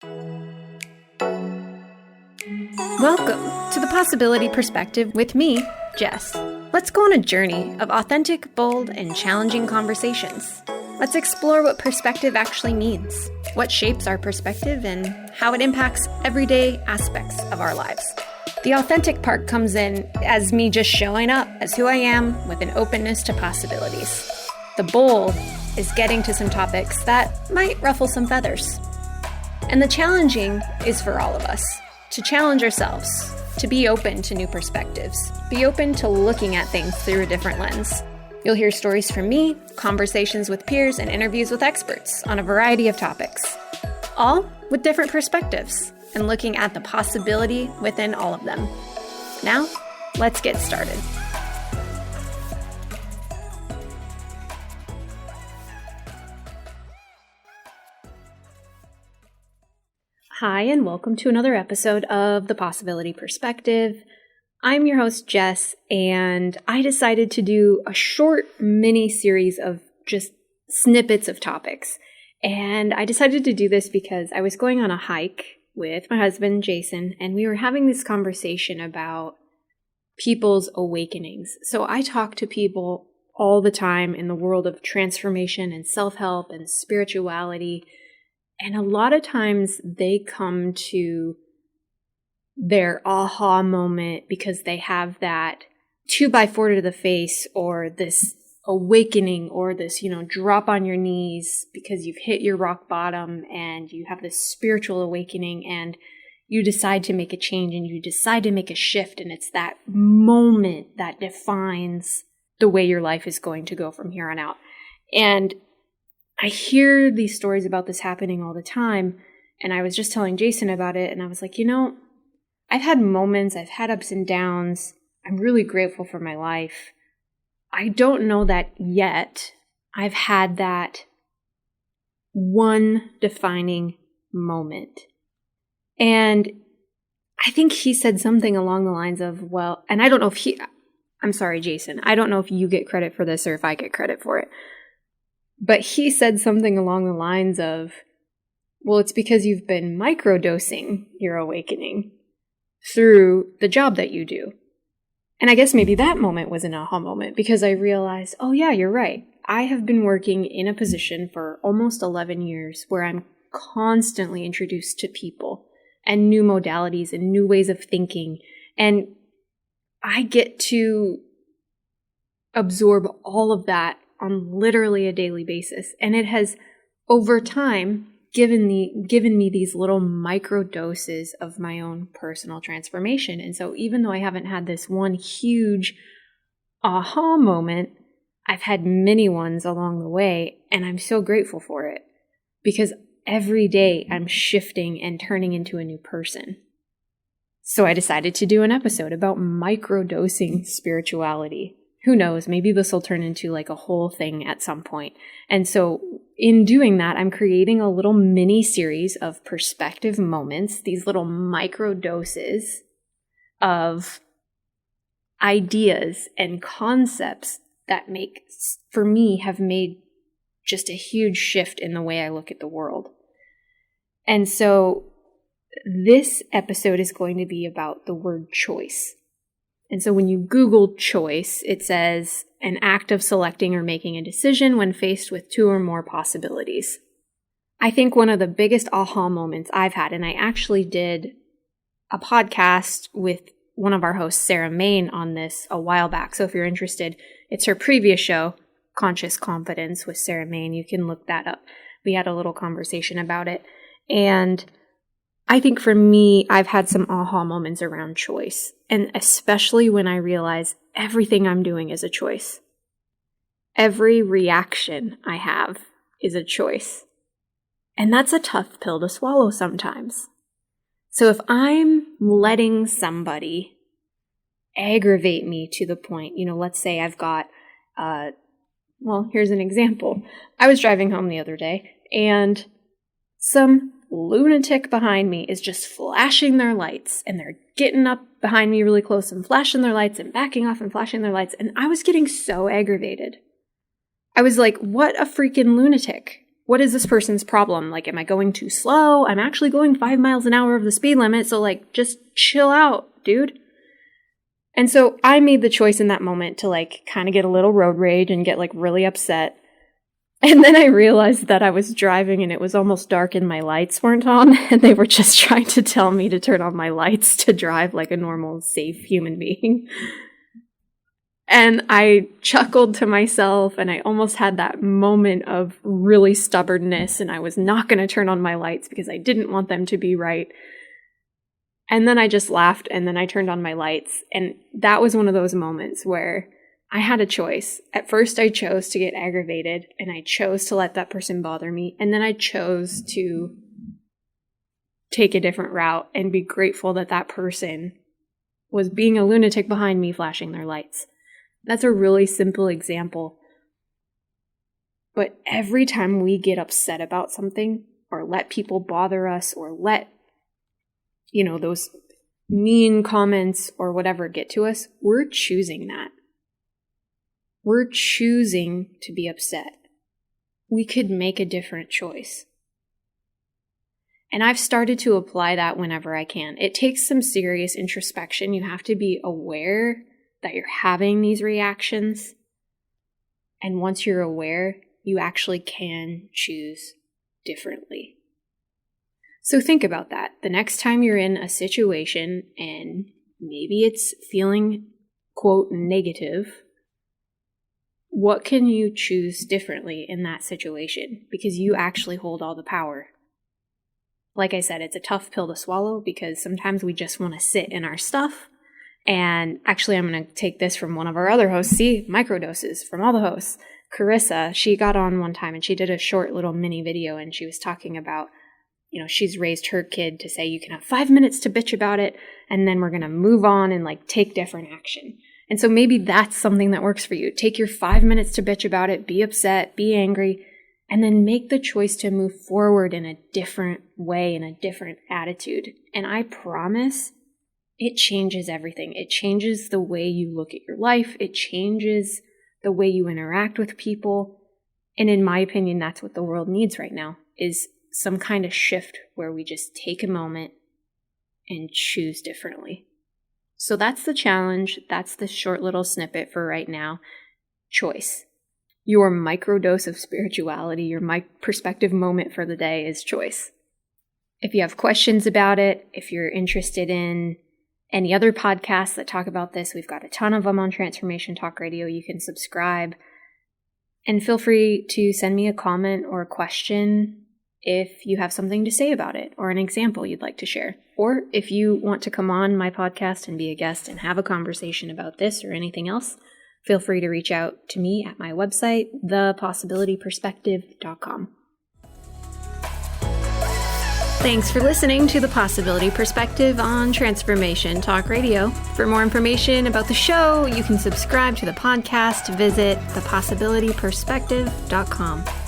Welcome to the Possibility Perspective with me, Jess. Let's go on a journey of authentic, bold, and challenging conversations. Let's explore what perspective actually means, what shapes our perspective, and how it impacts everyday aspects of our lives. The authentic part comes in as me just showing up as who I am with an openness to possibilities. The bold is getting to some topics that might ruffle some feathers. And the challenging is for all of us. To challenge ourselves, to be open to new perspectives, be open to looking at things through a different lens. You'll hear stories from me, conversations with peers, and interviews with experts on a variety of topics, all with different perspectives and looking at the possibility within all of them. Now, let's get started. Hi, and welcome to another episode of The Possibility Perspective. I'm your host, Jess, and I decided to do a short mini series of just snippets of topics. And I decided to do this because I was going on a hike with my husband, Jason, and we were having this conversation about people's awakenings. So I talk to people all the time in the world of transformation and self-help and spirituality. And a lot of times they come to their aha moment because they have that 2x4 to the face or this awakening or this, drop on your knees because you've hit your rock bottom and you have this spiritual awakening and you decide to make a change and you decide to make a shift. And it's that moment that defines the way your life is going to go from here on out. And I hear these stories about this happening all the time, and I was just telling Jason about it, and I was like, I've had moments, I've had ups and downs. I'm really grateful for my life. I don't know that yet I've had that one defining moment. And I think he said something along the lines of, and I don't know if I'm sorry, Jason, I don't know if you get credit for this or if I get credit for it. But he said something along the lines of, it's because you've been microdosing your awakening through the job that you do. And I guess maybe that moment was an aha moment because I realized, oh yeah, you're right. I have been working in a position for almost 11 years where I'm constantly introduced to people and new modalities and new ways of thinking. And I get to absorb all of that on literally a daily basis. And it has, over time, given me these little micro doses of my own personal transformation. And so even though I haven't had this one huge aha moment, I've had many ones along the way, and I'm so grateful for it because every day I'm shifting and turning into a new person. So I decided to do an episode about microdosing spirituality. Who knows, maybe this will turn into like a whole thing at some point. And so in doing that, I'm creating a little mini series of perspective moments, these little micro doses of ideas and concepts that have made just a huge shift in the way I look at the world. And so this episode is going to be about the word choice. And so when you Google choice, it says an act of selecting or making a decision when faced with two or more possibilities. I think one of the biggest aha moments I've had, and I actually did a podcast with one of our hosts, Sarah Main, on this a while back. So if you're interested, it's her previous show, Conscious Confidence with Sarah Main. You can look that up. We had a little conversation about it. And I think for me, I've had some aha moments around choice, and especially when I realize everything I'm doing is a choice. Every reaction I have is a choice. And that's a tough pill to swallow sometimes. So if I'm letting somebody aggravate me to the point, let's say I've got, here's an example. I was driving home the other day, and some lunatic behind me is just flashing their lights, and they're getting up behind me really close and flashing their lights and backing off and flashing their lights. And I was getting so aggravated. I was like, what a freaking lunatic. what is this person's problem? Like, am I going too slow? I'm actually going 5 miles an hour of the speed limit. So like, just chill out, dude. And so I made the choice in that moment to like kind of get a little road rage and get like really upset. And then I realized that I was driving and it was almost dark and my lights weren't on. And they were just trying to tell me to turn on my lights to drive like a normal, safe human being. And I chuckled to myself and I almost had that moment of really stubbornness, and I was not going to turn on my lights because I didn't want them to be right. And then I just laughed and then I turned on my lights. And that was one of those moments where I had a choice. At first I chose to get aggravated and I chose to let that person bother me. And then I chose to take a different route and be grateful that that person was being a lunatic behind me flashing their lights. That's a really simple example. But every time we get upset about something or let people bother us or let, those mean comments or whatever get to us, we're choosing that. We're choosing to be upset. We could make a different choice. And I've started to apply that whenever I can. It takes some serious introspection. You have to be aware that you're having these reactions. And once you're aware, you actually can choose differently. So think about that. The next time you're in a situation and maybe it's feeling, quote, negative, what can you choose differently in that situation? Because you actually hold all the power. Like I said, it's a tough pill to swallow because sometimes we just want to sit in our stuff. And actually, I'm going to take this from one of our other hosts. See, microdoses from all the hosts. Carissa, she got on one time and she did a short little mini video and she was talking about, she's raised her kid to say you can have 5 minutes to bitch about it and then we're going to move on and like take different action. And so maybe that's something that works for you. Take your 5 minutes to bitch about it, be upset, be angry, and then make the choice to move forward in a different way, in a different attitude. And I promise it changes everything. It changes the way you look at your life. It changes the way you interact with people. And in my opinion, that's what the world needs right now, is some kind of shift where we just take a moment and choose differently. So that's the challenge. That's the short little snippet for right now. Choice. Your microdose of spirituality, your perspective moment for the day is choice. If you have questions about it, if you're interested in any other podcasts that talk about this, we've got a ton of them on Transformation Talk Radio. You can subscribe. And feel free to send me a comment or a question if you have something to say about it or an example you'd like to share. Or if you want to come on my podcast and be a guest and have a conversation about this or anything else, feel free to reach out to me at my website, thepossibilityperspective.com. Thanks for listening to The Possibility Perspective on Transformation Talk Radio. For more information about the show, you can subscribe to the podcast. Visit thepossibilityperspective.com.